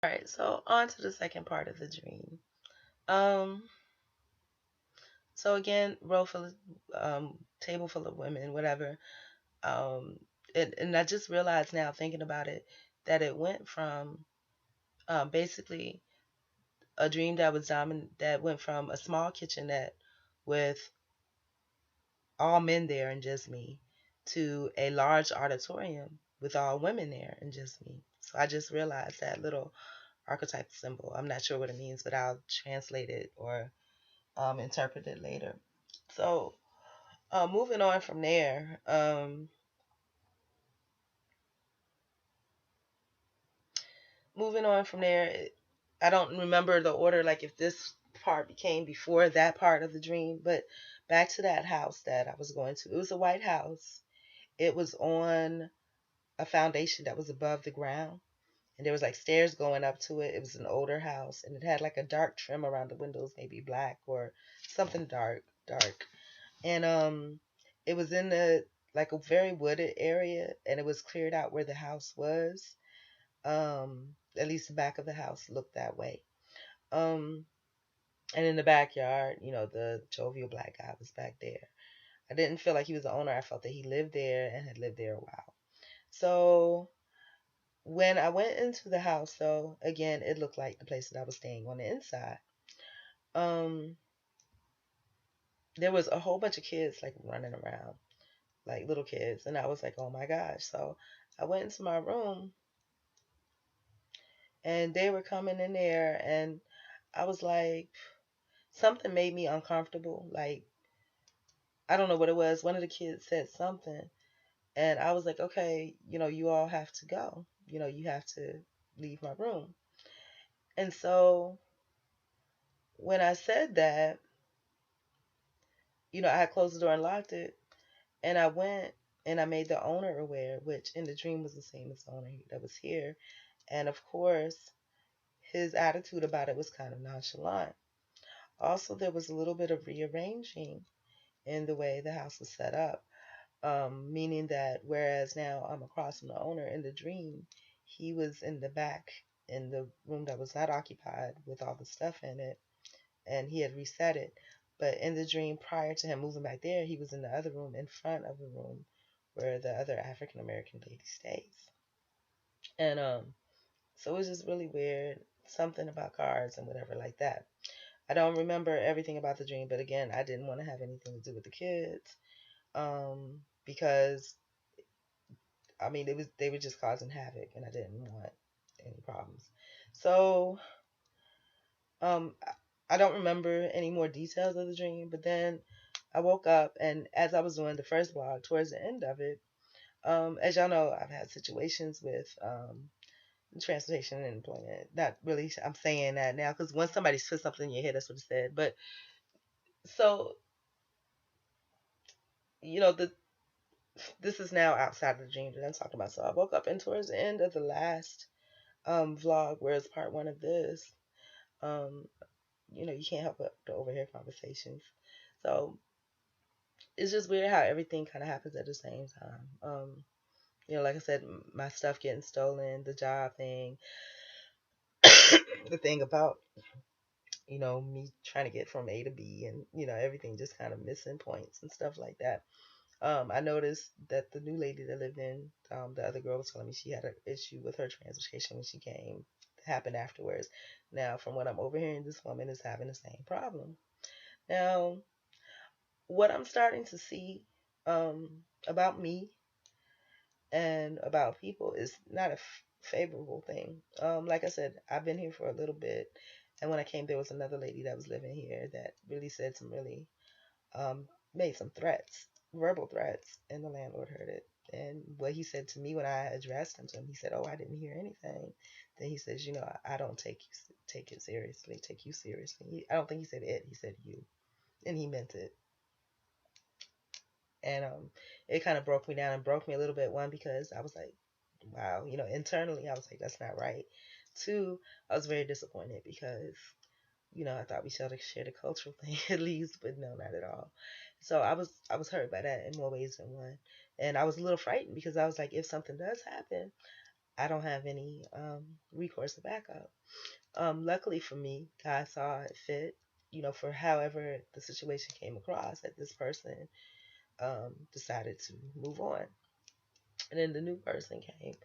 All right, so on to the second part of the dream. Um, so again, row full of, table full of women, whatever. Um, and I just realized now, thinking about it, that it went from basically a dream that was that went from a small kitchenette with all men there and just me to a large auditorium with all women there and just me. So I just realized that little archetype symbol. I'm not sure what it means, but I'll translate it or interpret it later. So moving on from there, moving on from there, I don't remember the order, like if this part became before that part of the dream, but back to that house that I was going to. It was a white house. It was on a foundation that was above the ground, and there was like stairs going up to it. It was an older house, and it had like a dark trim around the windows, maybe black or something dark. And it was in the like a very wooded area, and it was cleared out where the house was. At least the back of the house looked that way. Um, and in the backyard, the jovial black guy was back there. I didn't feel like he was the owner. I felt that he lived there and had lived there a while. So when I went into the house, though, again, it looked like the place that I was staying on the inside. Um, there was a whole bunch of kids like running around, like little kids, and I was like, oh my gosh. So I went into my room, and they were coming in there, and I was like, something made me uncomfortable. Like, I don't know what it was. One of the kids said something, and I was like, okay, you all have to go. You have to leave my room. And so when I said that, I had closed the door and locked it, and I went and I made the owner aware, which in the dream was the same as the owner that was here. And of course, his attitude about it was kind of nonchalant. Also, there was a little bit of rearranging in the way the house was set up, meaning that whereas now I'm across from the owner in the dream, he was in the back in the room that was not occupied with all the stuff in it, and he had reset it. But in the dream, prior to him moving back there, he was in the other room in front of the room where the other African American lady stays. And so it was just really weird, something about cards and whatever like that. I don't remember everything about the dream, but again, I didn't want to have anything to do with the kids, because I mean they were just causing havoc, and I didn't want any problems. So um, I don't remember any more details of the dream, but then I woke up, and as I was doing the first vlog, towards the end of it, as y'all know, I've had situations with transportation and employment. Not really, I'm saying that now because when somebody says something in your head, that's what it said. But so, the this is now outside of the dream that I'm talking about. So I woke up, and towards the end of the last vlog, where it's part one of this, um, you can't help but to overhear conversations. So it's just weird how everything kind of happens at the same time. Like I said, my stuff getting stolen, the job thing, the thing about, me trying to get from A to B, and, everything just kind of missing points and stuff like that. I noticed that the new lady that lived in, the other girl was telling me she had an issue with her transportation when she came. It happened afterwards. Now, from what I'm overhearing, this woman is having the same problem. Now, what I'm starting to see about me and about people is not a favorable thing. Like I said, I've been here for a little bit, and when I came, there was another lady that was living here that really said some really made some threats, verbal threats, and the landlord heard it. And what he said to me when I addressed him to him, he said, "Oh, I didn't hear anything." Then he says, I don't take it seriously, take you seriously." I don't think he said it. He said you, and he meant it. And it kind of broke me down and broke me a little bit. One, because I was like, wow, internally I was like, that's not right. Two, I was very disappointed because I thought we should share the cultural thing at least, but no, not at all. So I was hurt by that in more ways than one, and I was a little frightened because I was like, if something does happen, I don't have any recourse or backup. Luckily for me, God saw it fit, for however the situation came across, that this person decided to move on. And then the new person came.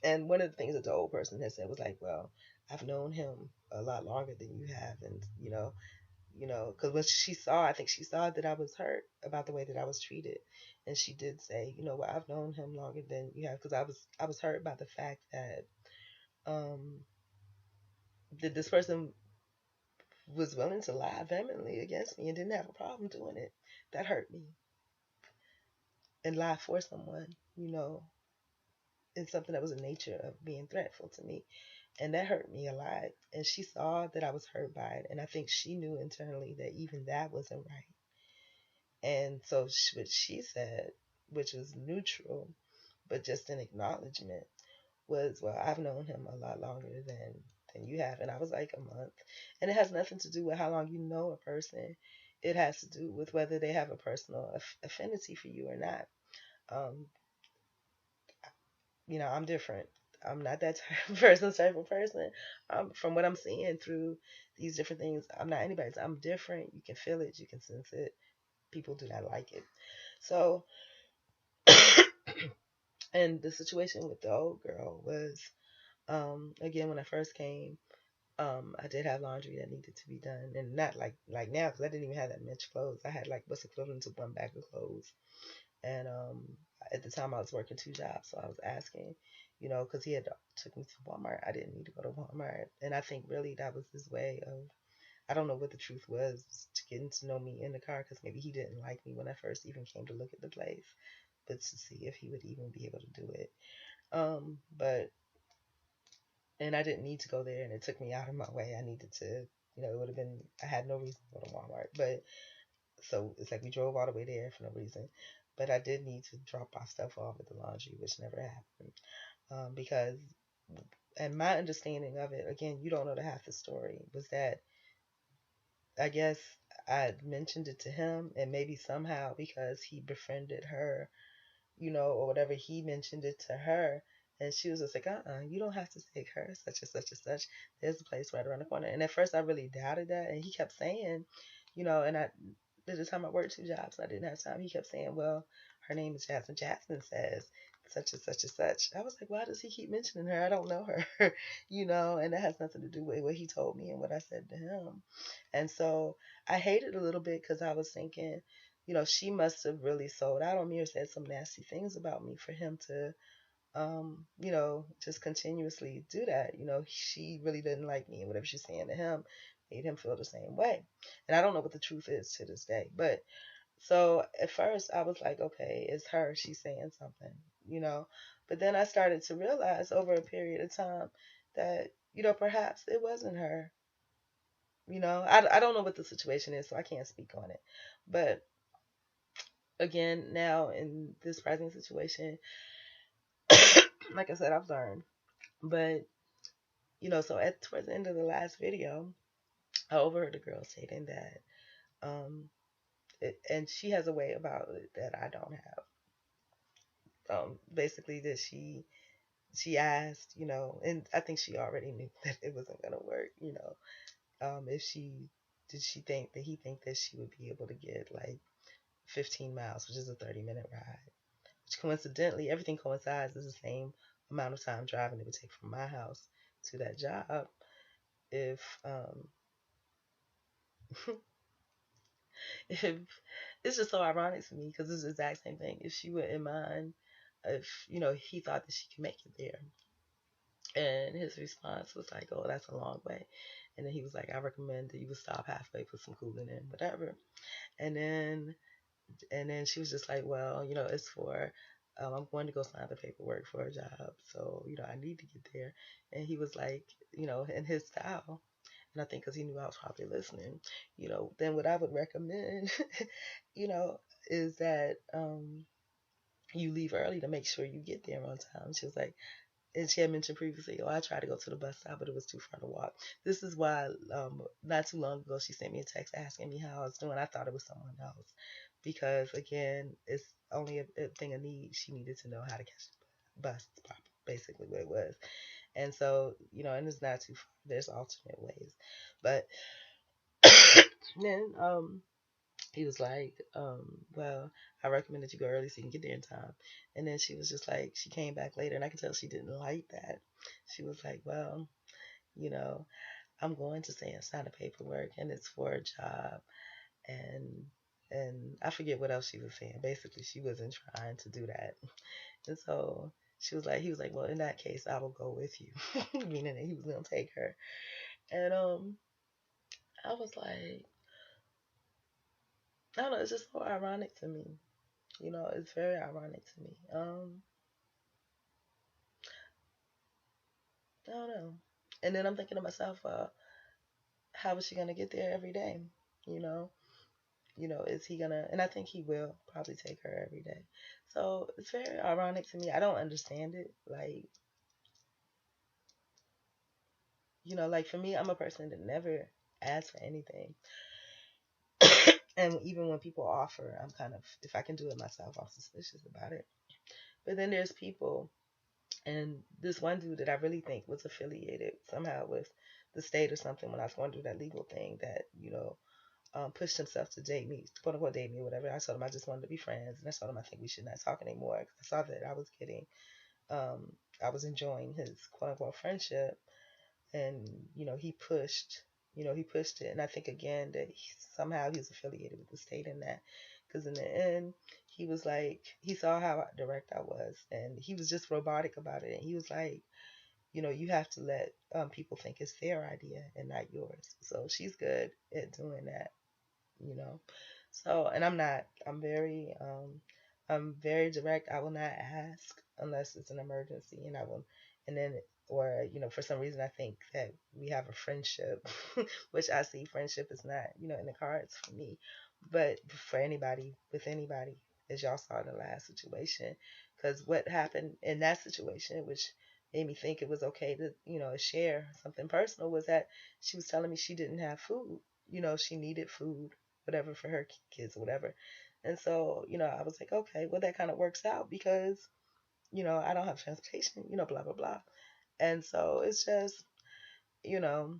And one of the things that the old person had said was like, well, I've known him a lot longer than you have. And, because when she saw, I think she saw that I was hurt about the way that I was treated. And she did say, well, I've known him longer than you have, because I was hurt by the fact um, that this person was willing to lie vehemently against me and didn't have a problem doing it. That hurt me. And lie for someone, in something that was in nature of being threatful to me. And that hurt me a lot. And she saw that I was hurt by it. And I think she knew internally that even that wasn't right. And so what she said, which was neutral, but just an acknowledgement, was, well, I've known him a lot longer than you have. And I was like, a month. And it has nothing to do with how long you know a person. It has to do with whether they have a personal affinity for you or not. Um, I'm different. I'm not that type of person. From what I'm seeing through these different things, I'm not anybody's. I'm different. You can feel it. You can sense it. People do not like it. So, and the situation with the old girl was, again, when I first came, I did have laundry that needed to be done, and not like now, because I didn't even have that much clothes. I had like what's equivalent to one bag of clothes. And at the time I was working two jobs, so I was asking, because he had took me to Walmart. I didn't need to go to Walmart, and I think really that was his way of, I don't know what the truth was, to getting to know me in the car, because maybe he didn't like me when I first even came to look at the place, but to see if he would even be able to do it. But and I didn't need to go there, and it took me out of my way. I needed to, it would have been, I had no reason to go to Walmart, but so it's like we drove all the way there for no reason. But I did need to drop my stuff off at the laundry, which never happened. Because, and my understanding of it, again, you don't know the half the story, was that I guess I mentioned it to him, and maybe somehow because he befriended her, or whatever, he mentioned it to her. And she was just like, you don't have to take her, such and such and such. There's a place right around the corner. And at first I really doubted that. And he kept saying, and at the time I worked two jobs, and I didn't have time. He kept saying, well, her name is Jasmine. Jasmine says such and such and such. I was like, why does he keep mentioning her? I don't know her, and that has nothing to do with what he told me and what I said to him. And so I hated a little bit because I was thinking, she must have really sold out on me or said some nasty things about me for him to, just continuously do that. She really didn't like me, and whatever she's saying to him made him feel the same way. And I don't know what the truth is to this day. But so at first I was like, okay, it's her. She's saying something, you know. But then I started to realize over a period of time that, perhaps it wasn't her. I don't know what the situation is, so I can't speak on it. But again, now in this present situation, like I said, I've learned. But, so towards the end of the last video, I overheard the girl stating that, and she has a way about it that I don't have. Basically, that she asked, and I think she already knew that it wasn't gonna work. If she did, she think that he think that she would be able to get like 15 miles, which is a 30-minute ride. Which coincidentally, everything coincides. Is the same amount of time driving it would take from my house to that job. If if it's just so ironic to me because it's the exact same thing. If she wouldn't mind, if he thought that she could make it there, and his response was like, "Oh, that's a long way," and then he was like, "I recommend that you would stop halfway, put some coolant in, whatever." And then she was just like, "Well, it's for." I'm going to go sign the paperwork for a job, so I need to get there. And he was like, in his style, and I think because he knew I was probably listening, then what I would recommend, you know, is that you leave early to make sure you get there on time. She was like, and she had mentioned previously, I tried to go to the bus stop, but it was too far to walk. This is why, not too long ago, she sent me a text asking me how I was doing. I thought it was someone else, because again, it's only a thing of need. She needed to know how to catch the bus properly. basically what it was. And so, and it's not too far. There's alternate ways. But then he was like, well, I recommend that you go early so you can get there in time. And then she was just like, she came back later, and I could tell she didn't like that. She was like, well, you know, I'm going to say and sign the paperwork, and it's for a job, and I forget what else she was saying. Basically, she wasn't trying to do that, and so he was like, well, in that case, I will go with you, meaning that he was gonna take her, and I was like, I don't know, it's just so ironic to me. It's very ironic to me. I don't know. And then I'm thinking to myself, how is she gonna get there every day? You know, is he gonna? And I think he will probably take her every day. So it's very ironic to me. I don't understand it. Like, like for me, I'm a person that never asks for anything. And even when people offer, I'm kind of, if I can do it myself, I'm suspicious about it. But then there's people, and this one dude that I really think was affiliated somehow with the state or something when I was going through that legal thing that, pushed himself to date me, quote unquote date me or whatever. I told him I just wanted to be friends, and I told him I think we should not talk anymore because I saw that um, I was enjoying his quote unquote friendship, and he pushed it, and I think again that somehow he's affiliated with the state in that, because in the end he was like, he saw how direct I was, and he was just robotic about it, and he was like, you have to let people think it's their idea and not yours. So she's good at doing that, you know. So, and I'm not. I'm very direct. I will not ask unless it's an emergency, and I will, and then, or for some reason I think that we have a friendship, which I see friendship is not, in the cards for me, but for anybody with anybody, as y'all saw in the last situation, because what happened in that situation, which made me think it was okay to, share something personal, was that she was telling me she didn't have food. She needed food, whatever, for her kids or whatever. And so, I was like, okay, well, that kind of works out because, I don't have transportation, blah, blah, blah. And so it's just, you know,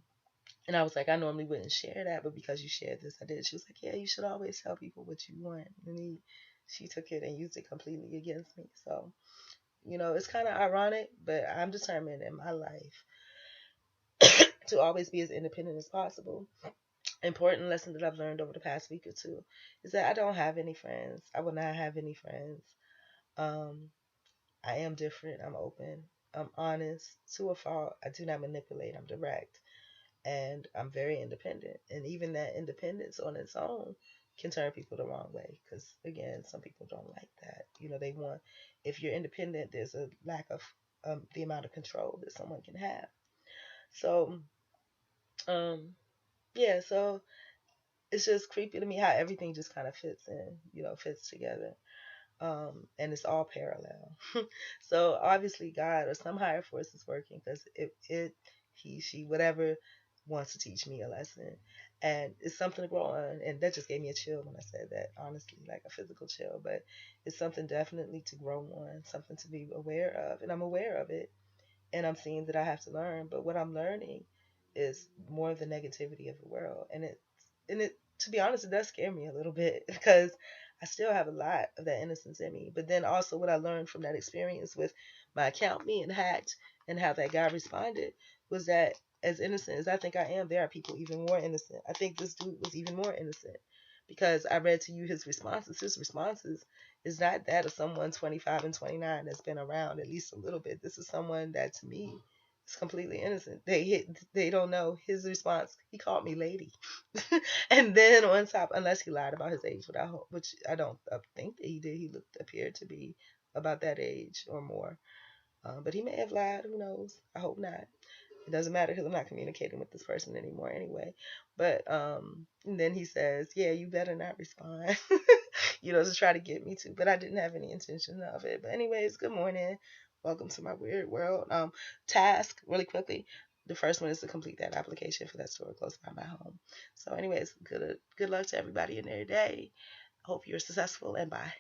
and I was like, I normally wouldn't share that, but because you shared this, I did. She was like, yeah, you should always tell people what you want. And she took it and used it completely against me. So, it's kind of ironic, but I'm determined in my life to always be as independent as possible. Important lesson that I've learned over the past week or two is that I don't have any friends. I will not have any friends. Um, I am different. I'm open. I'm honest to a fault. I do not manipulate. I'm direct. And I'm very independent. And even that independence on its own can turn people the wrong way. Because, again, some people don't like that. They want, if you're independent, there's a lack of the amount of control that someone can have. So, um, yeah, so it's just creepy to me how everything just kind of fits in, fits together. And it's all parallel. So obviously God or some higher force is working because he, she, whatever wants to teach me a lesson. And it's something to grow on. And that just gave me a chill when I said that, honestly, like a physical chill. But it's something definitely to grow on, something to be aware of. And I'm aware of it. And I'm seeing that I have to learn. But what I'm learning is more of the negativity of the world. And it, to be honest, it does scare me a little bit because I still have a lot of that innocence in me. But then also what I learned from that experience with my account being hacked and how that guy responded was that as innocent as I think I am, there are people even more innocent. I think this dude was even more innocent because I read to you his responses. His responses is not that of someone 25 and 29 that's been around at least a little bit. This is someone that to me is completely innocent. They don't know his response. He called me lady. And then on top, unless he lied about his age, which I don't think that he did. He appeared to be about that age or more. But he may have lied. Who knows? I hope not. It doesn't matter because I'm not communicating with this person anymore anyway. But and then he says, "Yeah, you better not respond," to try to get me to. But I didn't have any intention of it. But anyways, good morning. Welcome to my weird world. Task really quickly. The first one is to complete that application for that store close by my home. So, anyways, good luck to everybody in their day. Hope you're successful and bye.